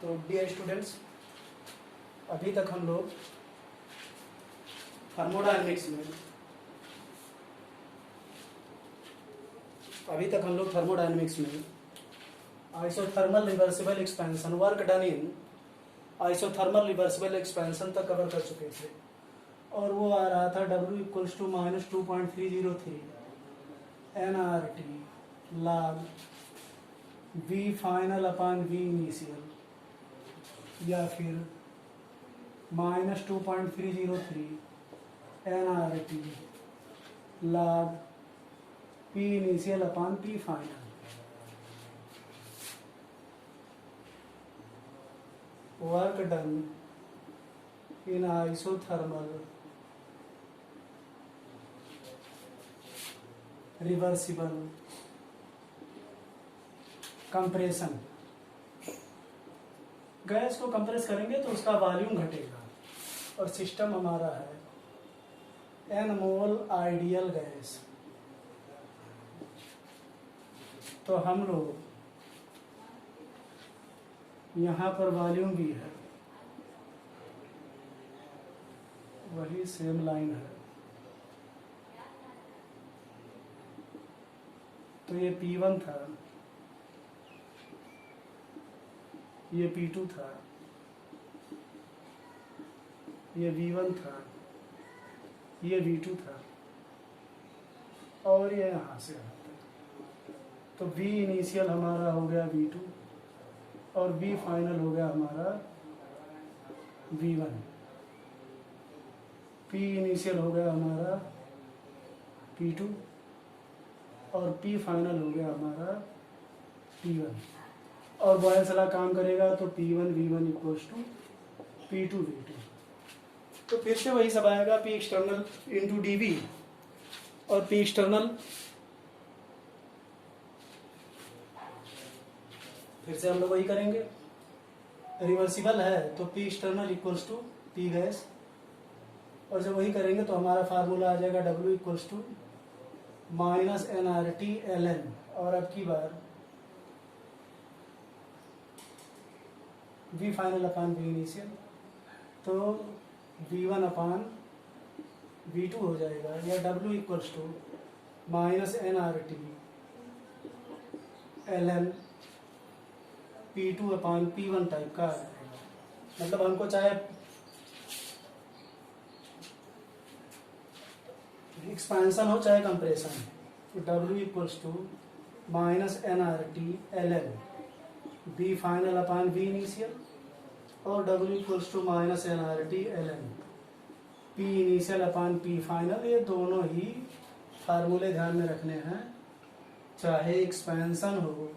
तो dear students, अभी तक हम लोग थर्मोडायनेमिक्स में isothermal reversible expansion, work done in isothermal reversible expansion तक कवर कर चुके थे। और वो आ रहा था W equals to -2.303 nRT log V final upon V initial, या फिर -2.303 nRT log P initial upon P final. Work done in isothermal reversible compression. Gas को कंप्रेस करेंगे तो उसका वॉल्यूम घटेगा, और सिस्टम हमारा है n मोल आइडियल गैस। तो हम लोग यहाँ पर वॉल्यूम भी है, वही सेम लाइन है। तो ये P1 था, ये P2 था, ये V1 था, ये V2 था, और ये यहाँ से आता है। तो V इनिशियल हमारा हो गया V2 और V फाइनल हो गया हमारा V1। P इनिशियल हो गया हमारा P2 और P फाइनल हो गया हमारा P1। और बॉयल्स लॉ काम करेगा तो P1 V1 equals to P2 V2। तो फिर से वही सब आएगा, P एक्सटर्नल इंटू DV, और P एक्सटर्नल फिर से हम लोग वही करेंगे। रिवर्सिबल है तो P external equals to P gas, और जब वही करेंगे तो हमारा फार्मूला आ जाएगा W equals to -nRT ln, और अब की बार V final upon V initial, तो V1 अपान V2 हो जाएगा, या W equals to -nRT ln P2 upon P1 type का आ जाएगा। मतलब हमको चाहे एक्सपेंशन हो चाहे कंप्रेशन, तो W equals to -nRT ln B final upon V initial, और W equals to -nRT ln P initial upon P final. ये दोनों ही फार्मूले ध्यान में रखने हैं, चाहे एक्सपेंशन हो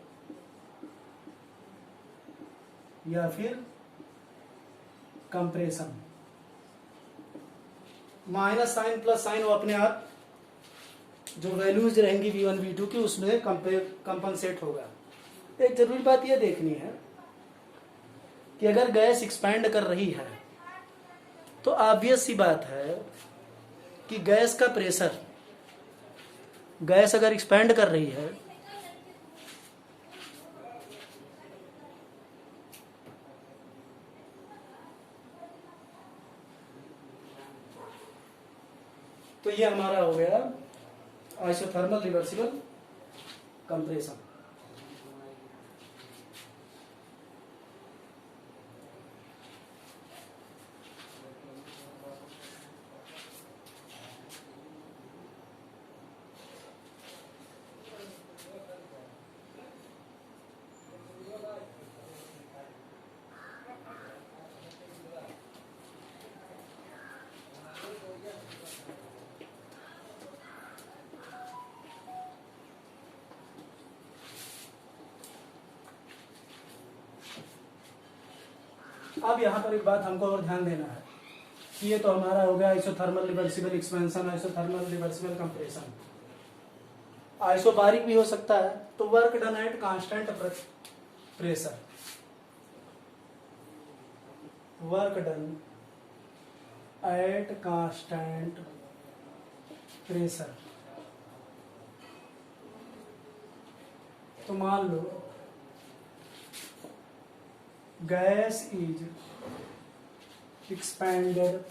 या फिर compression. Minus sign plus sign वो अपने आप जो वैल्यूज रहेंगी V1 V2 की उसमें कंपनसेट होगा। एक जरूरी बात यह देखनी है कि अगर गैस एक्सपैंड कर रही है तो ऑब्वियस सी बात है कि गैस का प्रेशर, गैस अगर एक्सपैंड कर रही है तो ये हमारा हो गया आइसोथर्मल रिवर्सिबल कंप्रेशन। अब यहाँ पर एक बात हमको और ध्यान देना है कि ये तो हमारा हो गया isothermal reversible expansion, isothermal reversible compression. Isobaric भी हो सकता है, तो work done at constant pressure, work done at constant pressure. तो मान लो gas is expanded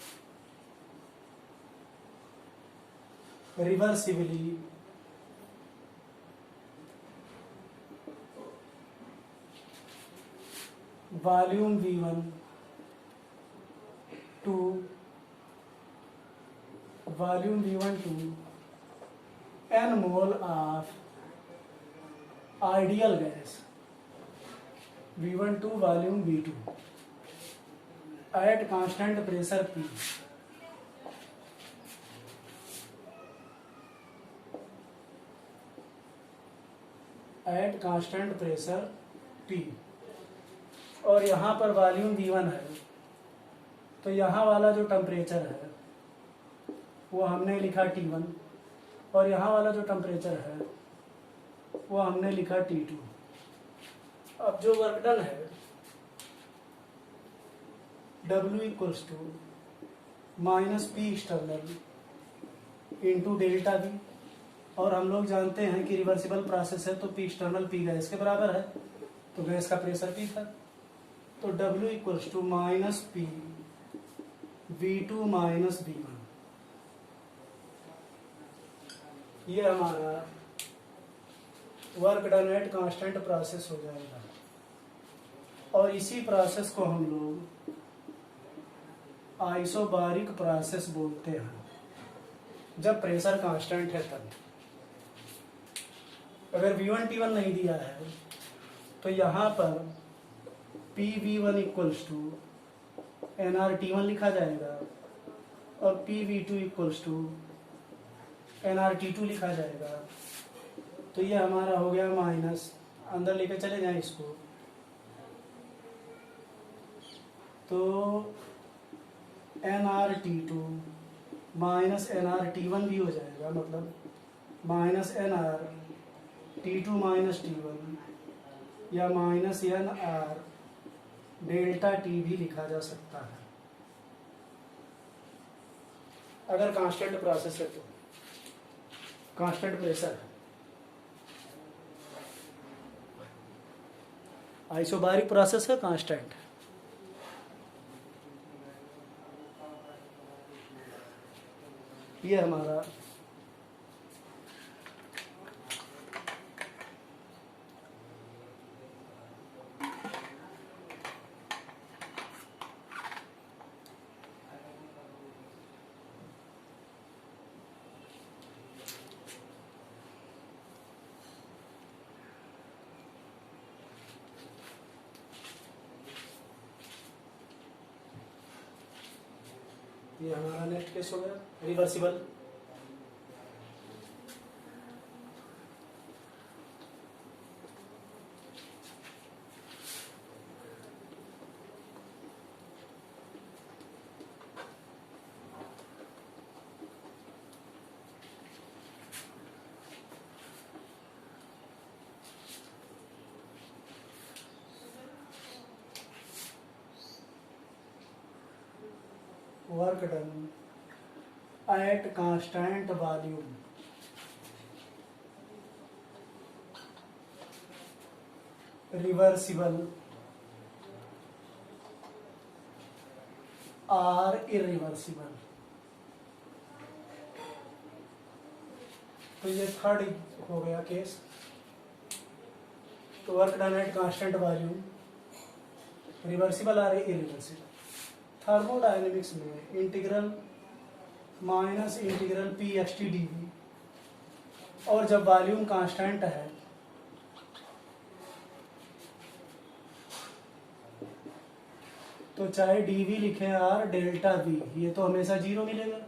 reversibly volume V1 to volume V1 to n mole of ideal gas V1 to volume V2 at constant pressure P. At constant pressure P. और यहाँ पर volume V1 है, तो यहाँ वाला जो टेम्परेचर है वो हमने लिखा T1 और यहाँ वाला जो टेम्परेचर है वो हमने लिखा T2। अब जो वर्क डन है W equals to minus P external into delta V, और हम लोग जानते हैं कि रिवर्सिबल प्रोसेस है तो पी एक्सटर्नल पी गैस के बराबर है, तो गैस का प्रेशर P था, तो W equals to minus P V2 minus V1। ये हमारा work done at constant process हो जाएगा, और इसी प्रोसेस को हम लोग आइसोबारिक प्रोसेस बोलते हैं जब प्रेशर कांस्टेंट है तब। अगर V1 T1 नहीं दिया है तो यहाँ पर PV1 इक्वल्स टू nRT1 लिखा जाएगा और PV2 इक्वल्स टू nRT2 लिखा जाएगा। तो ये हमारा हो गया माइनस, अंदर लेके चले जाएं इसको, तो nRT2 माइनस nRT1 भी हो जाएगा, मतलब माइनस nRT2 माइनस T1 या माइनस nR डेल्टा T भी लिखा जा सकता है अगर कांस्टेंट प्रोसेस है, तो कांस्टेंट प्रेशर है। आइसोबारिक प्रोसेस है कांस्टेंट। ये हमारा नेक्स्ट केस हो गया reversible. Work done at constant volume reversible or irreversible। तो ये थर्ड हो गया केस। तो work done at constant volume reversible और इरिवर्सिबल। थर्मोडायनेमिक्स में integral minus integral P x t d V, और जब वॉल्यूम कांस्टेंट है तो चाहे डी वी लिखे और डेल्टा वी, ये तो हमेशा जीरो मिलेगा,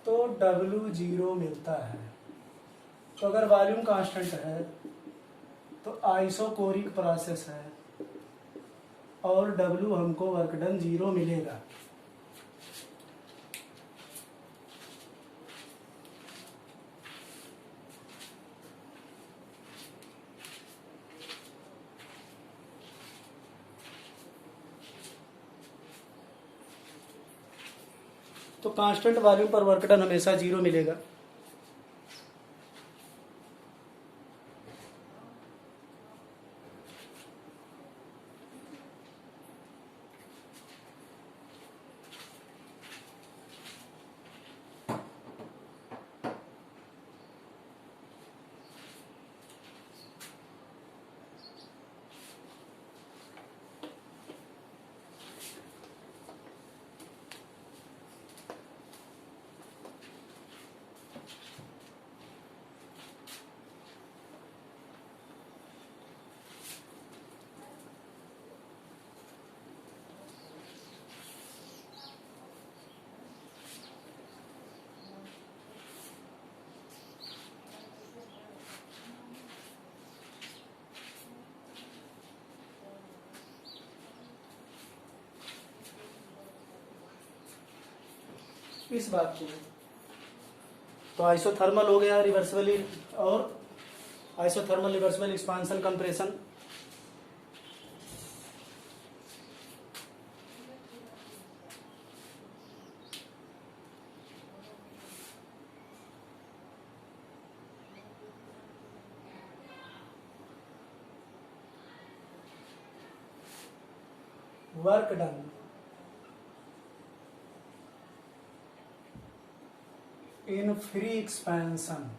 तो डब्ल्यू जीरो मिलता है। तो अगर वॉल्यूम कांस्टेंट है तो आइसोकोरिक प्रोसेस है और डब्ल्यू हमको वर्क डन जीरो मिलेगा। तो कांस्टेंट वॉल्यूम पर वर्क डन हमेशा जीरो मिलेगा। इस बात को। तो आइसोथर्मल हो गया रिवर्सिबल, और isothermal reversible expansion compression. Work done in free expansion,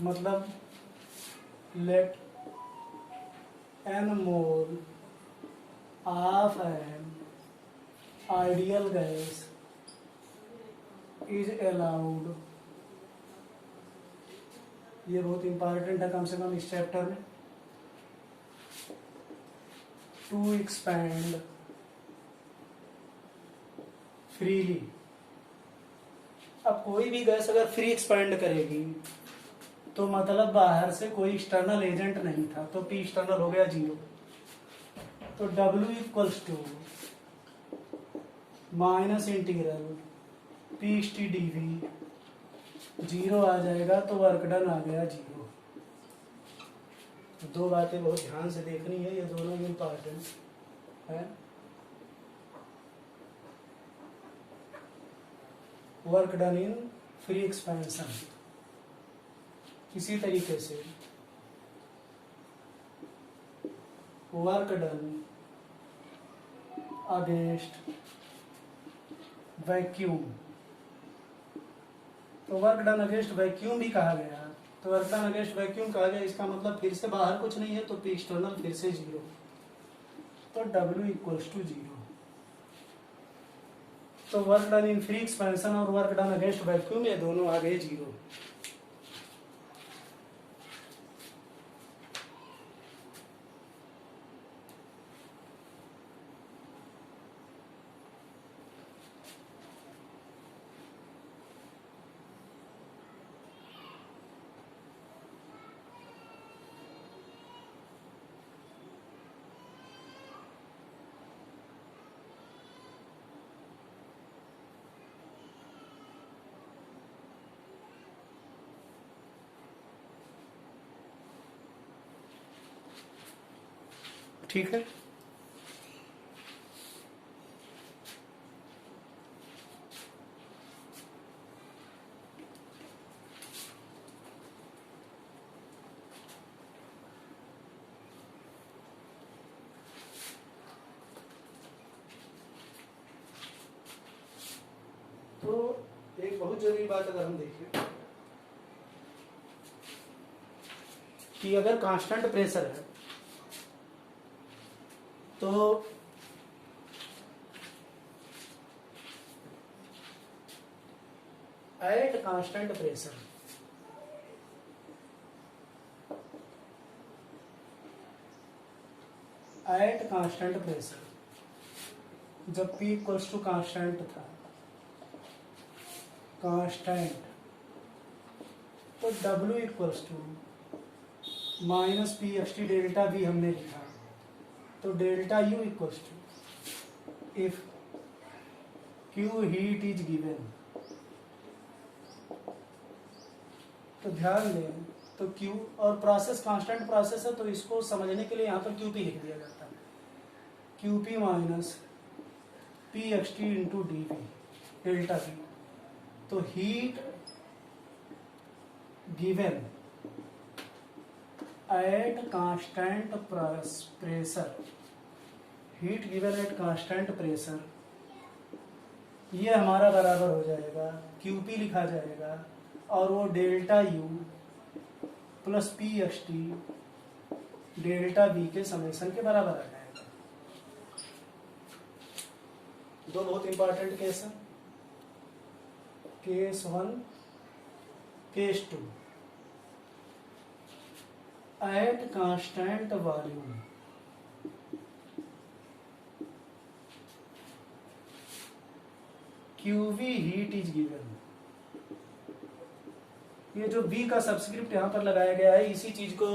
मतलब let an mole of an ideal gas is allowed. ये बहुत इंपॉर्टेंट है कम से कम इस चैप्टर में। To expand freely. अब कोई भी गैस अगर फ्री एक्सपैंड करेगी तो मतलब बाहर से कोई एक्सटर्नल एजेंट नहीं था, तो पी एक्सटर्नल हो गया 0। तो W equals to minus integral P s t d V 0 आ जाएगा, तो वर्क डन आ गया 0। दो बातें बहुत ध्यान से देखनी है, ये दोनों इम्पॉर्टेंट है। Work done in free expansion, इसी तरीके से वर्क डन अगेंस्ट वैक्यूम। तो वर्क डन अगेंस्ट वैक्यूम भी कहा गया, तो वर्क डन अगेंस्ट वैक्यूम कहा गया, इसका मतलब फिर से बाहर कुछ नहीं है, तो पी एक्सटर्नल फिर से 0, तो W इक्वल्स टू 0। तो work done in free expansion और वर्क डन अगेंस्ट वैक्यूम ये दोनों आ गए 0। ठीक है। तो एक बहुत जरूरी बात अगर हम देखें कि अगर कांस्टेंट प्रेशर है तो एट कांस्टेंट प्रेशर जब P इक्वल्स टू कांस्टेंट था, कांस्टेंट, तो W equals to minus P x t delta भी हमने लिखा, तो delta U equals to if Q heat is given. तो ध्यान दें, तो Q और प्रोसेस कांस्टेंट प्रोसेस है, तो इसको समझने के लिए यहाँ पर QP लिख दिया जाता है, QP minus P x T into D we delta P। तो heat given at constant pressure, heat given at constant pressure, ये हमारा बराबर हो जाएगा QP लिखा जाएगा, और वो delta U plus P x t delta B के समेशन के बराबर आ जाएगा। दो बहुत इंपॉर्टेंट केस है, case 1, case 2। Eight constant volume QV heat is given. ये जो B का सब्सक्रिप्ट यहाँ पर लगाया गया है, इसी चीज को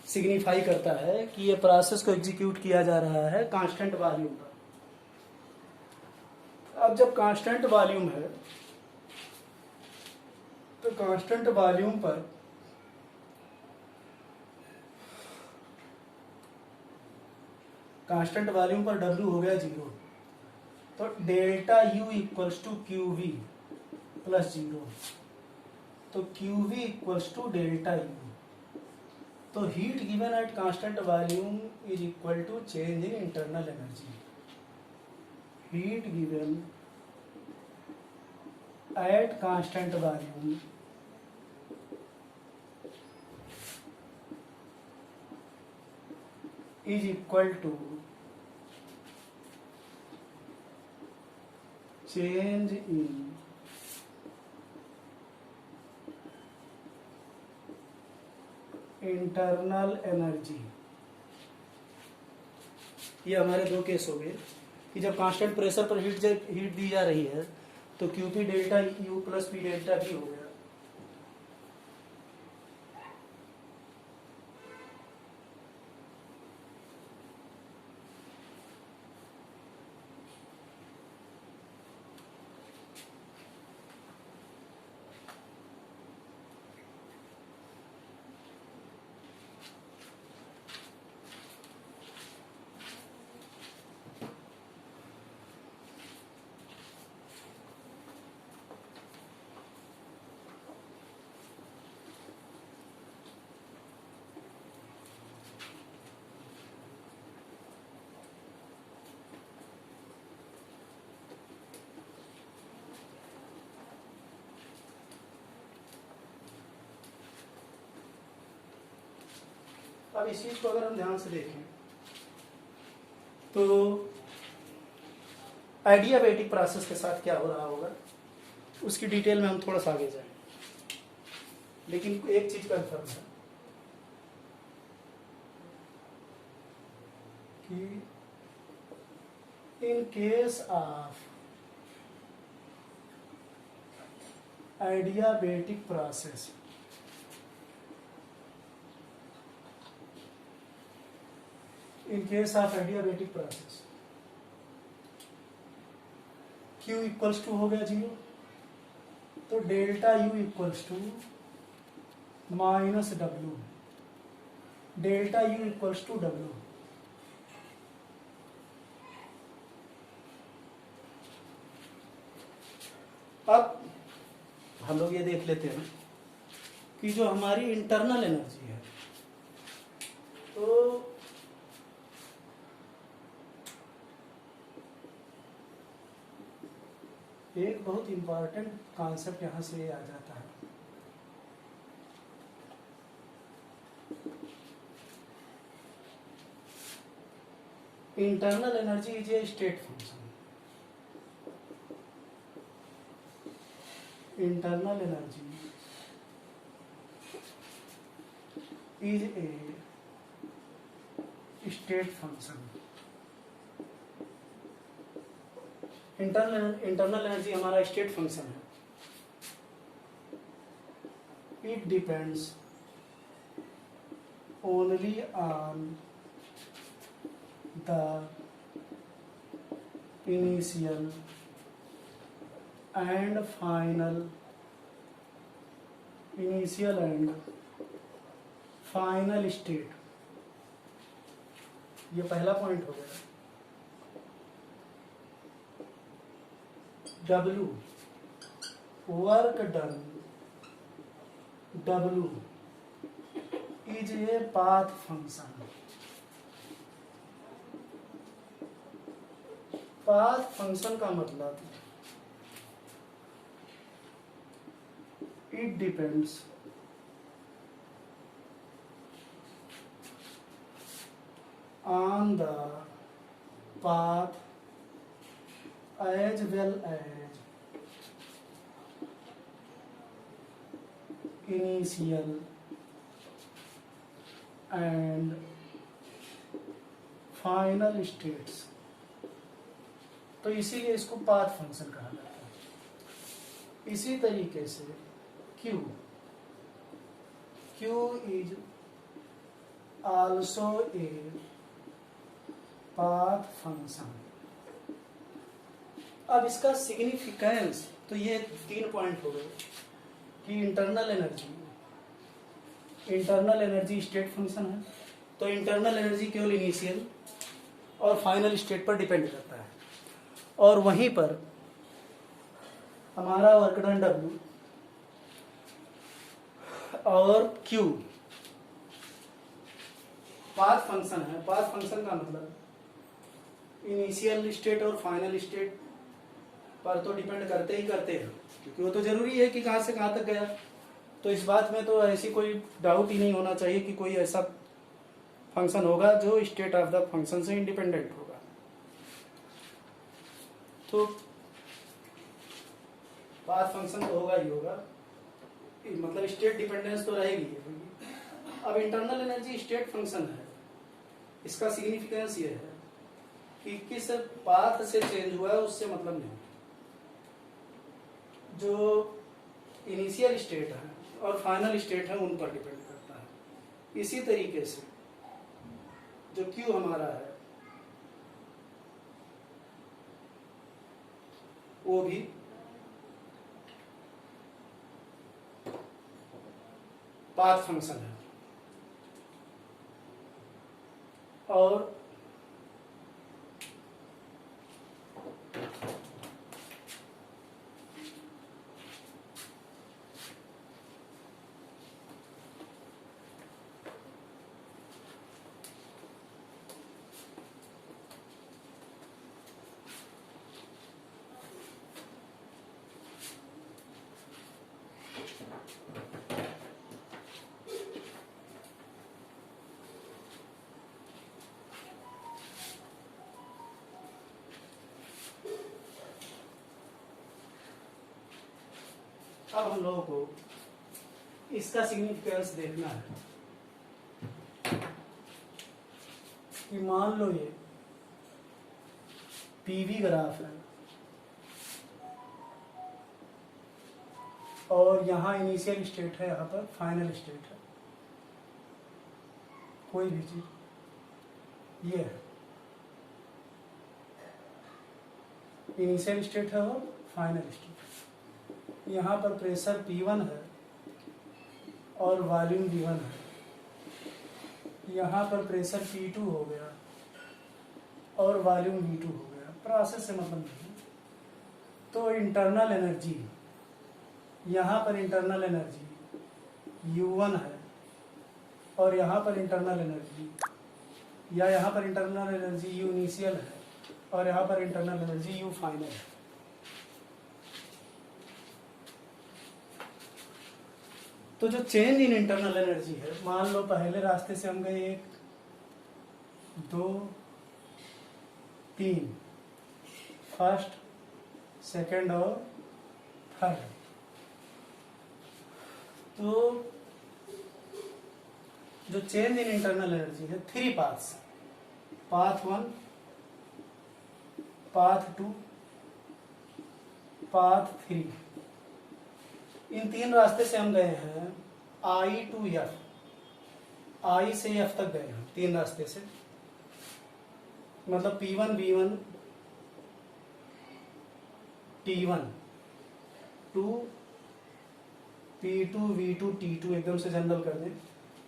सिग्निफाई करता है कि ये प्रोसेस को एग्जीक्यूट किया जा रहा है कांस्टेंट वॉल्यूम पर। अब जब कांस्टेंट वॉल्यूम है तो कांस्टेंट वॉल्यूम पर W हो गया 0, तो delta U equals to Q V plus 0, तो Q V equals to delta U। तो heat given at constant volume is equal to change in internal energy. Heat given at constant volume is equal to change in internal energy. ये हमारे दो case हो गए कि जब constant pressure पर heat दी जा रही है तो QP delta U plus P delta भी हो गया। अब इस चीज को अगर हम ध्यान से देखें तो एडियाबेटिक प्रोसेस के साथ क्या हो रहा होगा उसकी डिटेल में हम थोड़ा सा आगे जाएं, लेकिन एक चीज कंफर्म है कि in case of adiabatic process Q equals to हो गया 0, तो delta U equals to minus W, delta U equals to W। अब हम लोग ये देख लेते हैं कि जो हमारी इंटरनल एनर्जी है तो एक बहुत इंपॉर्टेंट कॉन्सेप्ट यहां से आ जाता है। Internal energy is a state function. Internal energy is a state function. Internal energy हमारा स्टेट फंक्शन है। It depends only on the initial and final state. ये पहला पॉइंट हो गया। W work done, W is a path function. Path function का मतलब it depends on the path as well as initial and final states। तो इसीलिए इसको path function कहा जाता है। इसी तरीके से Q is also a path function. अब इसका सिग्निफिकेंस, तो ये 3 पॉइंट हो गए कि इंटरनल एनर्जी स्टेट फंक्शन है, तो इंटरनल एनर्जी केवल इनिशियल और फाइनल स्टेट पर डिपेंड करता है, और वहीं पर हमारा वर्क डन W और Q पाथ फंक्शन है। पाथ फंक्शन का मतलब इनिशियल स्टेट और फाइनल स्टेट पर तो डिपेंड करते ही करते हैं, क्योंकि वो तो जरूरी है कि कहाँ से कहाँ तक गया। तो इस बात में तो ऐसी कोई डाउट ही नहीं होना चाहिए कि कोई ऐसा फंक्शन होगा जो स्टेट ऑफ द फंक्शन से इंडिपेंडेंट होगा। तो पाथ फंक्शन तो होगा ही होगा, मतलब स्टेट डिपेंडेंस तो रहेगी। अब इंटरनल एनर्जी स्टेट फंक्शन है, इसका सिग्निफिकेंस ये है कि किस पाथ से चेंज हुआ है उससे मतलब नहीं, जो इनिशियल स्टेट है और फाइनल स्टेट है उन पर डिपेंड करता है। इसी तरीके से जो Q हमारा है वो भी पाथ फंक्शन है, और अब हम लोगों को इसका सिग्निफिकेंस देखना है कि मान लो ये पीवी ग्राफ है और यहाँ इनिशियल स्टेट है, यहाँ पर फाइनल स्टेट है, कोई भी चीज ये है इनिशियल स्टेट है और फाइनल स्टेट। यहाँ पर प्रेशर P1 है और वॉल्यूम V1 है, यहाँ पर प्रेशर P2 हो गया और वॉल्यूम V2 हो गया। प्रोसेस से मतलब नहीं। तो इंटरनल एनर्जी, यहाँ पर इंटरनल एनर्जी U1 है और यहाँ पर इंटरनल एनर्जी, या यहाँ पर इंटरनल एनर्जी U इनिशियल है और यहाँ पर इंटरनल एनर्जी U फाइनल है। तो जो चेंज इन इंटरनल एनर्जी है, मान लो पहले रास्ते से हम गए 1 2 3, फर्स्ट सेकंड और थर्ड। तो जो चेंज इन इंटरनल एनर्जी है 3 पाथ्स, पाथ 1, पाथ 2, पाथ 3, इन 3 रास्ते से हम गए हैं I to F, I से F तक गए हैं 3 रास्ते से। मतलब P1 V1 T1 to P2 V2 T2, एकदम से जनरल कर दें।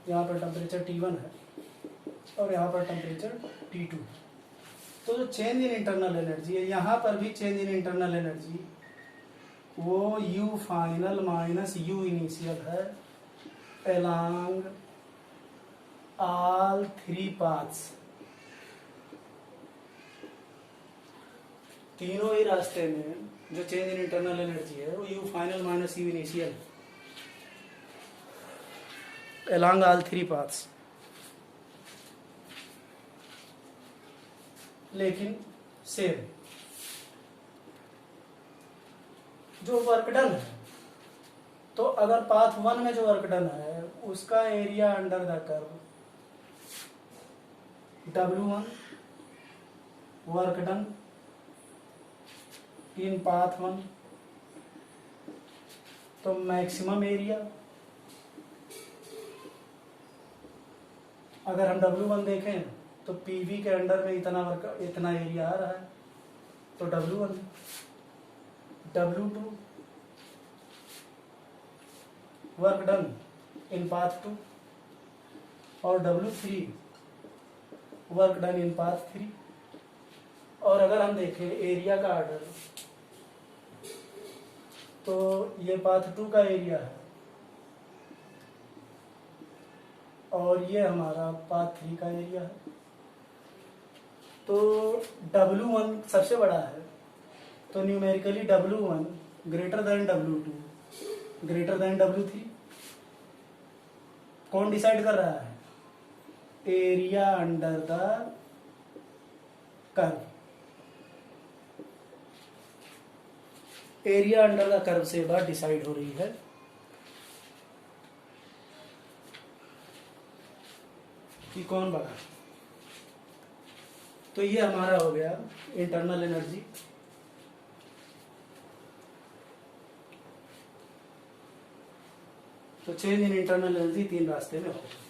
यहाँ पर टेम्परेचर T1 है और यहाँ पर टेम्परेचर T2। तो जो चेंज इन इंटरनल एनर्जी है, यहाँ पर भी चेंज इन इंटरनल एनर्जी वो U final minus U initial है along all 3 paths। तीनों ही रास्ते में जो चेंज इन इंटरनल एनर्जी है वो U final minus U initial along all 3 paths। लेकिन सेम जो वर्क डन है, तो अगर पाथ 1 में जो वर्क डन है उसका area under the curve W1 work done in path 1, तो मैक्सिमम एरिया अगर हम W1 देखें तो PV के अंडर में इतना एरिया आ रहा है, तो W1, W2 वर्क डन इन पाथ 2 और W3 वर्क डन इन पाथ 3। और अगर हम देखें एरिया का आर्डर, तो ये पाथ 2 का एरिया है और ये हमारा पाथ 3 का एरिया है। तो W1 सबसे बड़ा है, तो numerically W1 greater than W2 greater than W3। कौन डिसाइड कर रहा है? Area under the curve. Area under the curve से बात डिसाइड हो रही है। कि कौन बड़ा। तो ये हमारा हो गया इंटरनल एनर्जी। तो चेंज इन इंटरनल एनर्जी 3 रास्ते में होगा।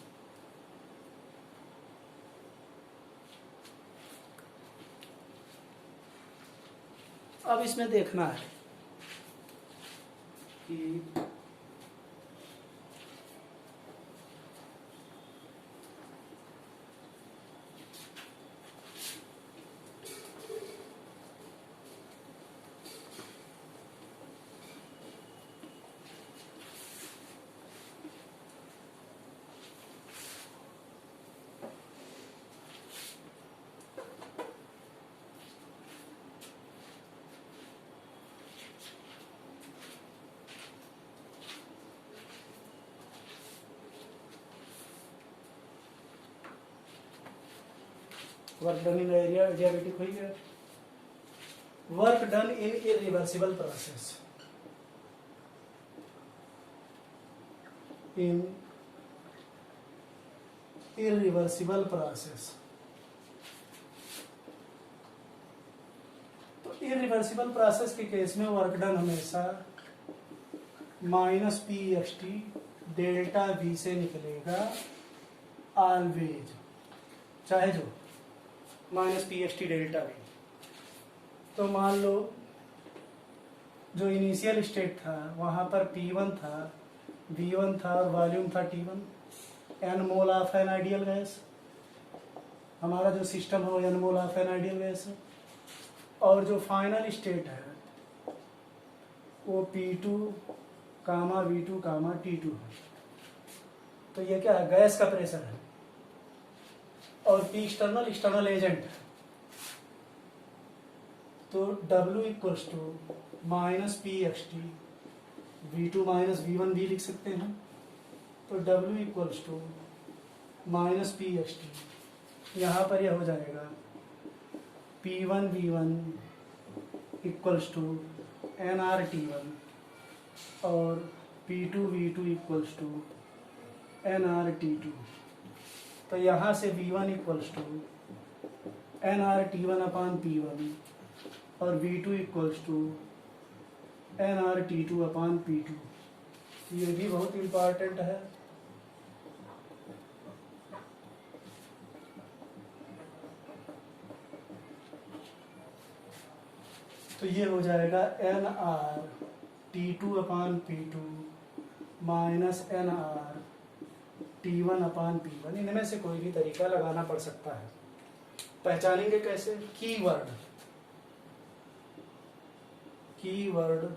अब इसमें देखना है कि वर्क डन इन एरिया एडियाबेटिक हो गया। वर्क डन इन इरिवर्सिबल प्रोसेस, इन इरिवर्सिबल प्रोसेस। तो इरिवर्सिबल प्रोसेस के केस में वर्क डन हमेशा -PXT डेल्टा V से निकलेगा ऑलवेज, चाहे जो -PXT डेल्टा V। तो मान लो जो इनिशियल स्टेट था वहां पर P1 था, V1 था और वॉल्यूम था T1, n mole of an ideal gas. हमारा जो सिस्टम है वो n mole of an ideal gas है। और जो फाइनल स्टेट है वो P2, V2, T2 है। तो ये क्या है? गैस का प्रेशर है। और P एक्सटर्नल एजेंट है। तो W equals to -PXT, V2 -V1 भी लिख सकते हैं। तो W इक्वल्स टू -PXT, यहाँ पर यह हो जाएगा P1 V1 equals to nRT1 और P2 V2 equals to nRT2। तो यहाँ से V1 equals to nRT1 upon P1 और V2 equals to nRT2 upon P2। ये भी बहुत इम्पॉर्टेंट है। तो ये हो जाएगा nRT2 अपान P2 माइनस nRT1 अपान P1। इनमें से कोई भी तरीका लगाना पड़ सकता है। पहचानेंगे कैसे? Keyword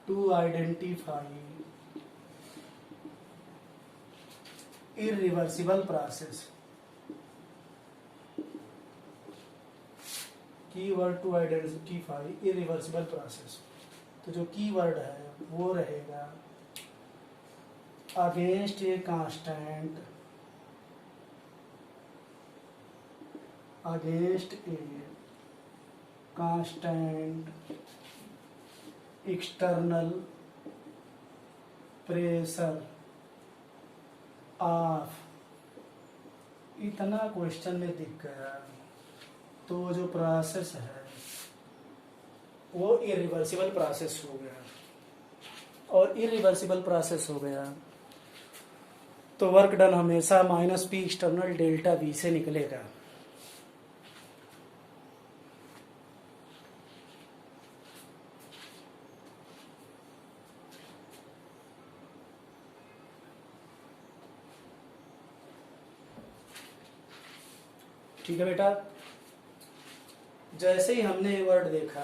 to identify irreversible process. Keyword to identify irreversible process. तो जो कीवर्ड है वो रहेगा against a constant, against a constant external pressure of. इतना क्वेश्चन में दिख गया तो जो प्रोसेस है वो इरिवर्सिबल प्रोसेस हो गया। और इरिवर्सिबल प्रोसेस हो गया तो वर्क डन हमेशा minus P external delta we से निकलेगा। ठीक है बेटा, जैसे ही हमने ये वर्ड देखा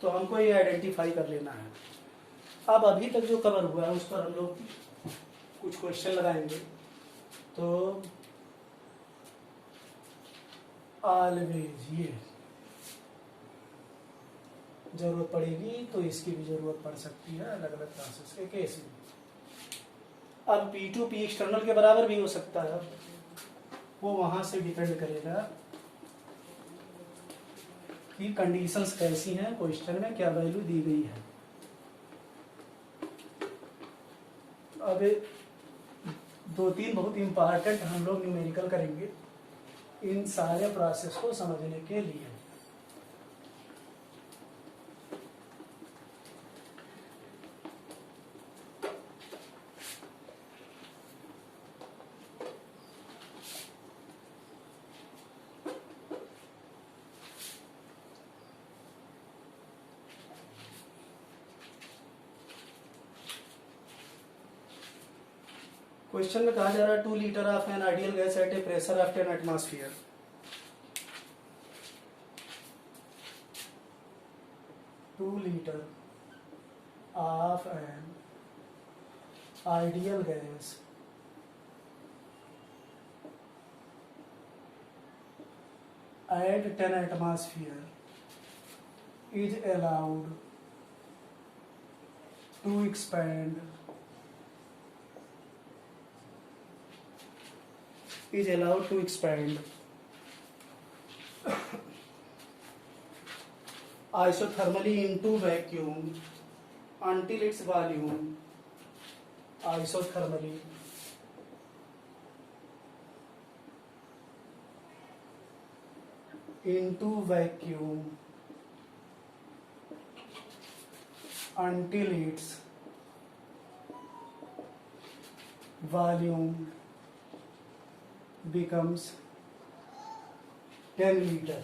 तो हमको ये आइडेंटिफाई कर लेना है। अब अभी तक जो कवर हुआ है उस पर हम लोग कुछ क्वेश्चन लगाएंगे। तो ऑलवेज ये जरूरत पड़ेगी तो इसकी भी जरूरत पड़ सकती है अलग अलग क्लासेस के केस में। अब P2 P एक्सटर्नल के बराबर भी हो सकता है, वो वहां से डिपेंड करेगा कि कंडीशंस कैसी हैं, क्वेश्चन में क्या वैल्यू दी गई है। अब 2-3 बहुत इंपॉर्टेंट हम लोग न्यूमेरिकल करेंगे इन सारे प्रोसेस को समझने के लिए। क्वेश्चन में कहा जा रहा है 2 litre of an ideal gas eight A pressure of 10 atmosphere. Two litre of an ideal gas at 10 atmosphere is allowed to expand isothermally into vacuum until its volume isothermally into vacuum until its volume becomes 10 liter.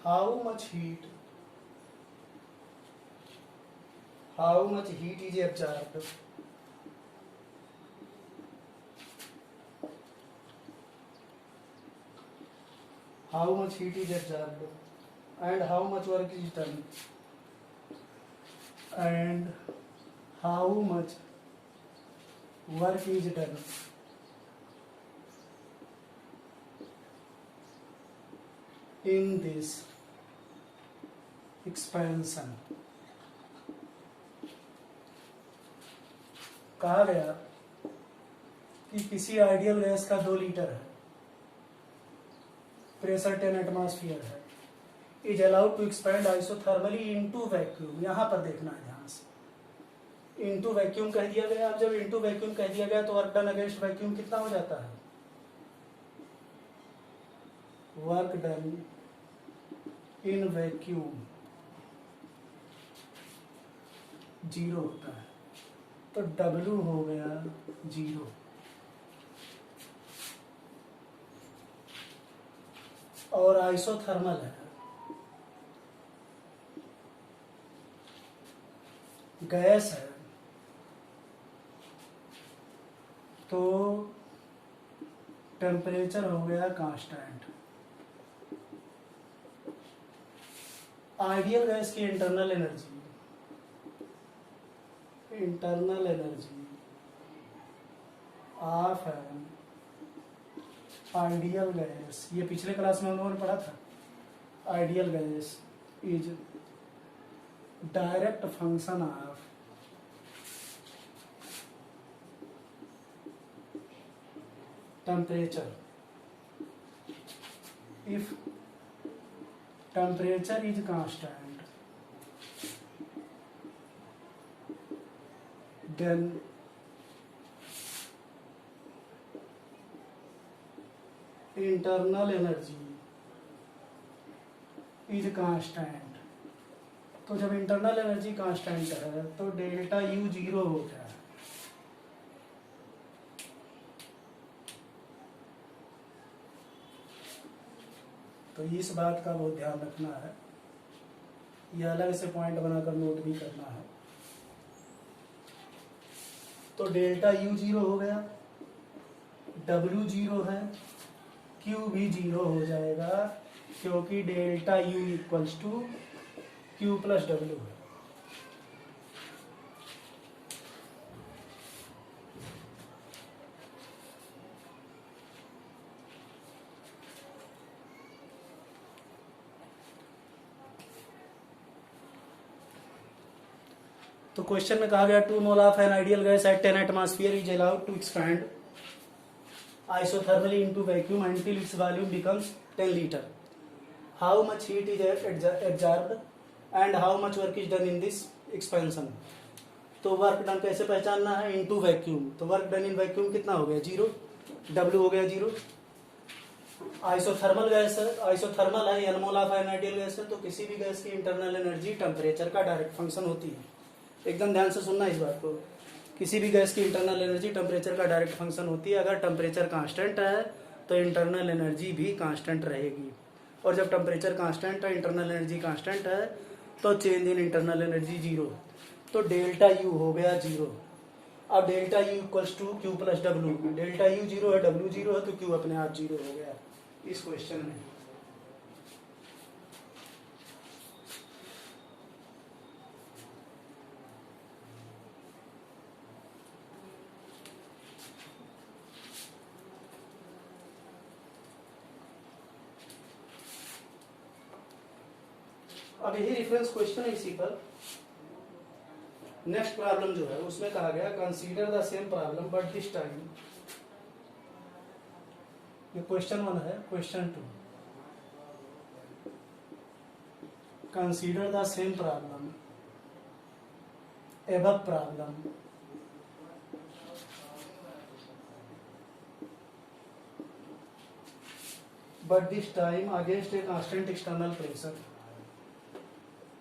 How much heat is absorbed and how much work is done in this expansion। कहा गया कि किसी ideal gas का 2 litre है, pressure 10 atmosphere है, is allowed to expand isothermally into vacuum. यहां पर देखना है ध्यान से, इनटू वैक्यूम कह दिया गया। अब जब इनटू वैक्यूम कह दिया गया तो वर्क डन अगेंस्ट वैक्यूम कितना हो जाता है? वर्क डन इन वैक्यूम 0 होता है, तो W हो गया 0। और आइसोथर्मल है, गैस है, तो टेम्परेचर हो गया कांस्टेंट। आइडियल गैस की internal energy of an ideal gas, ये पिछले क्लास में हम लोगों ने पढ़ा था। Ideal gas is direct function of temperature if temperature is constant then internal energy is constant. तो जब इंटरनल एनर्जी कांस्टेंट है तो डेल्टा यू जीरो हो गया। तो इस बात का बहुत ध्यान रखना है, यह अलग से पॉइंट बनाकर नोट भी करना है। तो डेल्टा यू जीरो हो गया, डब्ल्यू जीरो है, क्यू भी जीरो हो जाएगा क्योंकि delta U equals to Q plus W है। तो क्वेश्चन में कहा गया 2 mole of an ideal gas at 10 atmosphere is allowed to expand isothermally into vacuum until its volume becomes 10 liter. How much heat is absorbed and how much work is done in this expansion? तो work done कैसे पहचानना है? Into vacuum. तो work done in vacuum कितना हो गया? 0। W हो गया 0। आइसोथर्मल गैस है, आइसोथर्मल है, n mole of an ideal gas है, तो किसी भी गैस की इंटरनल एनर्जी टेम्परेचर का डायरेक्ट फंक्शन होती है। एकदम ध्यान से सुनना इस बात को। किसी भी गैस की इंटरनल एनर्जी टेम्परेचर का डायरेक्ट फंक्शन होती है। अगर टेम्परेचर कांस्टेंट है तो इंटरनल एनर्जी भी कांस्टेंट रहेगी, और जब टेम्परेचर कांस्टेंट है, इंटरनल एनर्जी कांस्टेंट है, तो चेंज इन इंटरनल एनर्जी 0। तो डेल्टा यू हो गया 0। अब delta U equals to Q plus W. Delta U 0 है, डब्ल्यू 0 है, तो क्यू अपने आप 0 हो गया इस क्वेश्चन में। अब यही रेफरेंस क्वेश्चन है इसी पर। नेक्स्ट प्रॉब्लम जो है उसमें कहा गया consider the same problem but this time, ये क्वेश्चन 1 है। Question 2, consider the same problem above problem but this time against a constant external pressure,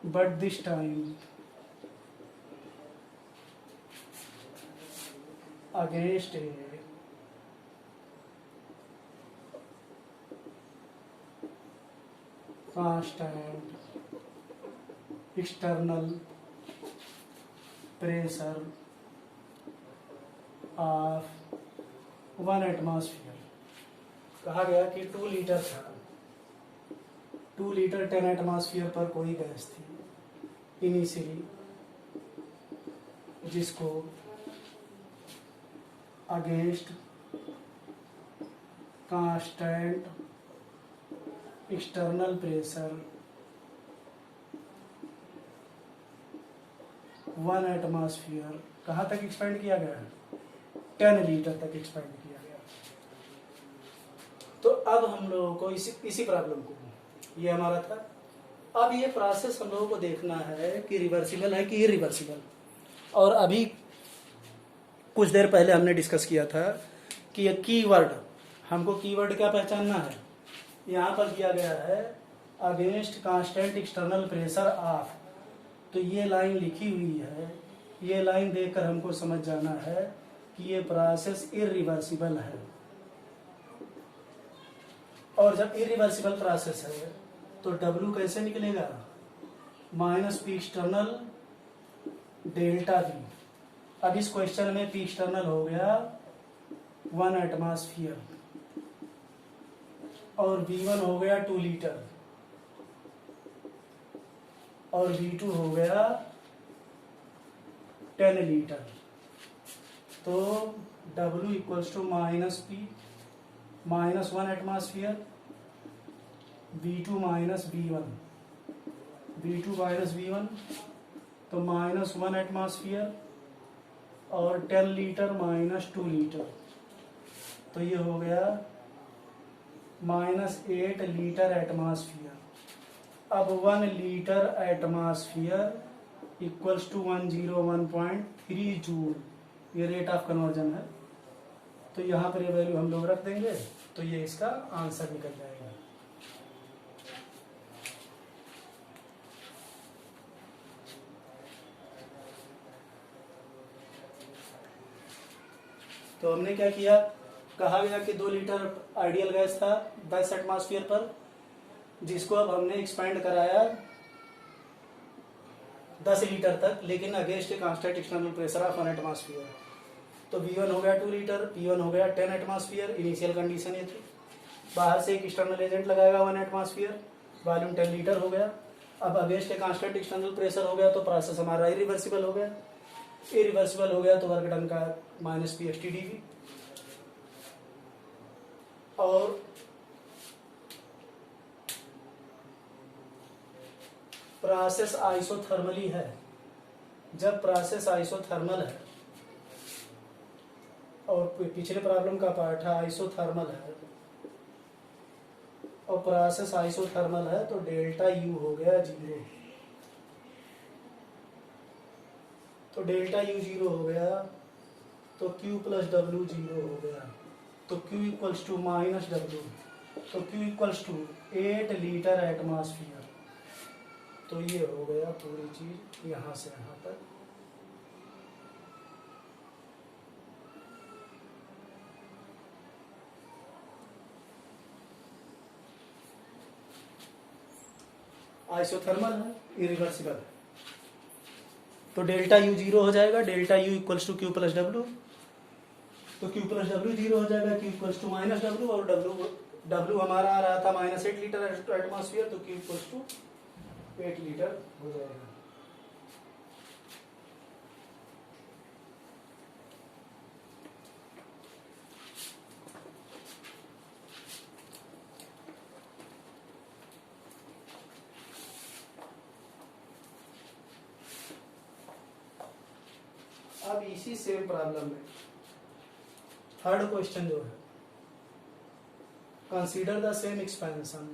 but this time against a constant external pressure of 1 atmosphere। कहा गया कि 2 litre था, 2 litre 10 atmosphere पर कोई gas थी initially, जिसको against constant external pressure 1 atmosphere कहाँ तक एक्सपेंड किया गया है? 10 लीटर तक एक्सपेंड किया गया। तो अब हम लोगों को इसी प्रॉब्लम को, ये हमारा था। अब ये प्रोसेस हम लोगों को देखना है कि रिवर्सिबल है कि इरिवर्सिबल। और अभी कुछ देर पहले हमने डिस्कस किया था कि ये कीवर्ड, हमको कीवर्ड क्या पहचानना है। यहाँ पर किया गया है against constant external pressure of. तो ये लाइन लिखी हुई है, ये लाइन देखकर हमको समझ जाना है कि ये प्रोसेस इरिवर्सिबल है। और जब इरिवर्सिबल प्रोसेस है तो W कैसे निकलेगा? Minus P external delta V। अब इस क्वेश्चन में पी एक्सटर्नल हो गया 1 एटमॉस्फेयर और V1 हो गया 2 लीटर और V2 हो गया 10 लीटर। तो W equals to minus P minus 1 atmosphere V2 minus V1, V2 minus V1, तो माइनस 1 एटमॉस्फेयर और 10 लीटर माइनस 2 लीटर। तो ये हो गया माइनस 8 लीटर एटमॉस्फेयर। अब 1 litre atmosphere equals to 101.3 joule, ये रेट ऑफ कन्वर्जन है। तो यहाँ पर ये वैल्यू हम लोग रख देंगे, तो ये इसका आंसर निकल जाएगा। तो हमने क्या किया, कहा गया कि 2 लीटर आइडियल गैस था 10 एटमॉस्फेयर पर, जिसको अब हमने एक्सपेंड कराया 10 लीटर तक, लेकिन against constant external pressure of 1 atmosphere. तो V1 हो गया 2 लीटर, P1 हो गया 10 एटमॉस्फेयर, इनिशियल कंडीशन ये थी। बाहर से एक एक्सटर्नल एजेंट लगाएगा 1 एटमॉस्फेयर, वॉल्यूम 10 लीटर हो गया। अब अगेंस्ट कांस्टेंट एक्सटर्नल प्रेशर हो गया तो प्रोसेस हमारा इरिवर्सिबल हो गया। इरिवर्सिबल हो गया तो वर्क डन का -PXT/dV। और प्रोसेस आइसोथर्मली है। जब प्रोसेस आइसोथर्मल है, और पिछले प्रॉब्लम का पार्ट है आइसोथर्मल है, और प्रोसेस आइसोथर्मल है, तो डेल्टा U हो गया 0। तो डेल्टा U 0 हो गया, तो Q + W 0 हो गया, तो Q = -W, तो Q = 8 लीटर एटमॉस्फेयर। तो ये हो गया पूरी चीज यहाँ से यहाँ तक। आइसोथर्मल है, इरिवर्सिबल है, तो डेल्टा U 0 हो जाएगा। डेल्टा U = Q + W, तो Q + W 0 हो जाएगा, Q = -W, और W हमारा आ रहा था -8 लीटर एटमॉस्फेयर, तो Q = 8 लीटर हो जाएगा। अब इसी सेम प्रॉब्लम में थर्ड क्वेश्चन जो है, consider the same expansion.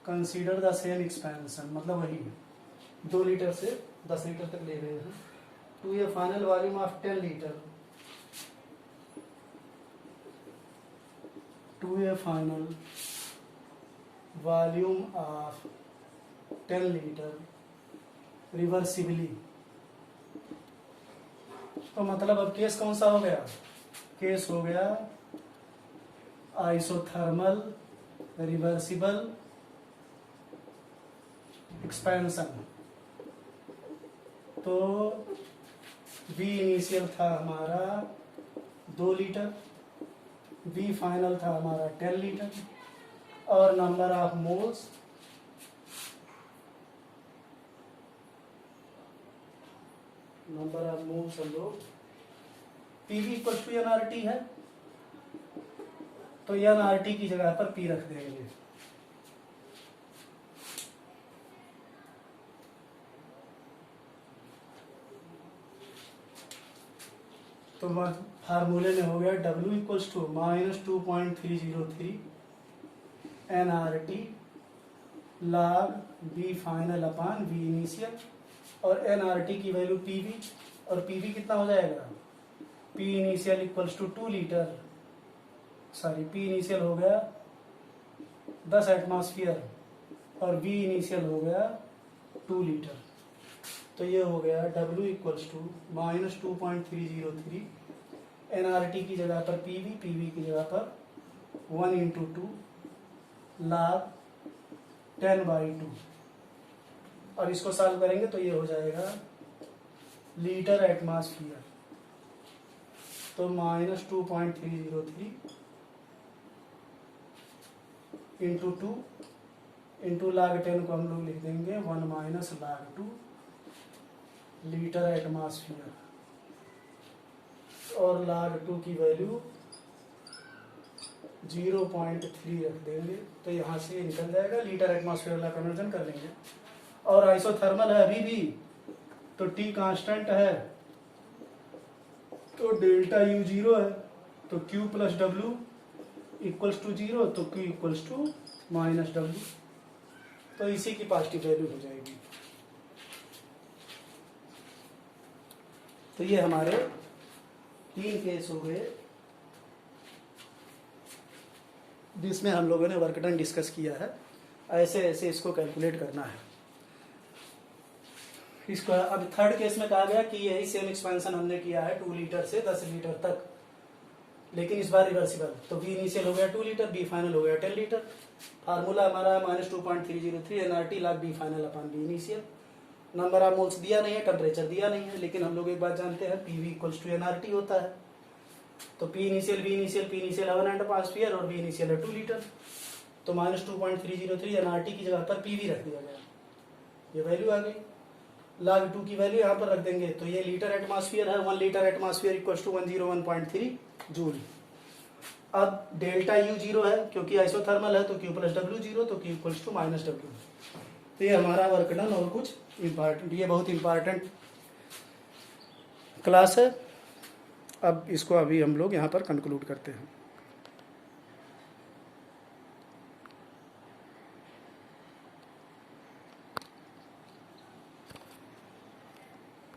Consider the same expansion मतलब वही 2 लीटर से 10 लीटर तक ले रहे हैं, to a final volume of 10 litre, to a final volume of 10 litre reversibly. तो मतलब अब केस कौन सा हो गया, केस हो गया आइसोथर्मल रिवर्सिबल एक्सपेंशन। तो V इनिशियल था हमारा 2 लीटर, V फाइनल था हमारा 10 लीटर, और नंबर ऑफ मोल्स हम लोग PV = nRT है, तो nRT की जगह पर P रख देंगे। तो फार्मूले में हो गया W = -2.303 nRT log V final upon V initial, और nRT की वैल्यू PV, और PV कितना हो जाएगा, P initial = 2 litre, sorry P initial हो गया 10 एटमॉस्फेयर, और V इनिशियल हो गया 2 लीटर। तो ये हो गया W = -2.303 nRT की जगह पर PV, PV की जगह पर 1 × 2 log 10/2, और इसको सॉल्व करेंगे तो ये हो जाएगा लीटर एटमॉस्फेयर। तो -2.303 × 2 × log 10 को हम लोग लिख देंगे 1 - log 2 लीटर एटमॉस्फेयर, और log 2 की वैल्यू 0.3 रख देंगे, तो यहाँ से निकल जाएगा, लीटर एटमॉस्फेयर वाला कन्वर्जन कर लेंगे। और आइसोथर्मल है अभी भी, तो T कांस्टेंट है, तो डेल्टा U 0 है, तो Q + W = 0, तो Q = -W, तो इसी की पॉजिटिव वैल्यू हो जाएगी। तो ये हमारे 3 केस हो गए जिसमें हम लोगों ने वर्क डन डिस्कस किया है। ऐसे ऐसे इसको कैलकुलेट करना है। इसको अब थर्ड केस में कहा गया कि यही सेम एक्सपेंशन हमने किया है 2 लीटर से 10 लीटर तक, लेकिन इस बार रिवर्सिबल। तो बी इनिशियल हो गया 2 लीटर, बी फाइनल हो गया 10 लीटर। फार्मूला हमारा -2.303 nRT log V final upon V initial. Number of moles दिया नहीं है, टेम्परेचर दिया नहीं है, लेकिन हम लोग एक बात जानते हैं PV इक्वल्स टू nRT होता है। तो P initial V initial 11.5 atmosphere और बी इनिशियल है 2 लीटर। तो -2.303 nRT की जगह पर PV रख दिया गया, ये वैल्यू आ गई। लाग 2 की वैल्यू यहाँ पर रख देंगे, तो ये लीटर एटमॉस्फेयर है। 1 litre atmosphere equals to 101.3 joule. अब डेल्टा U 0 है क्योंकि आइसोथर्मल है, तो Q प्लस W 0, तो Q इक्वल्स टू -W। तो ये हमारा वर्क डन और कुछ इम्पॉर्टेंट, ये बहुत इम्पॉर्टेंट क्लास है। अब इसको अभी हम लोग यहाँ पर कंक्लूड करते हैं।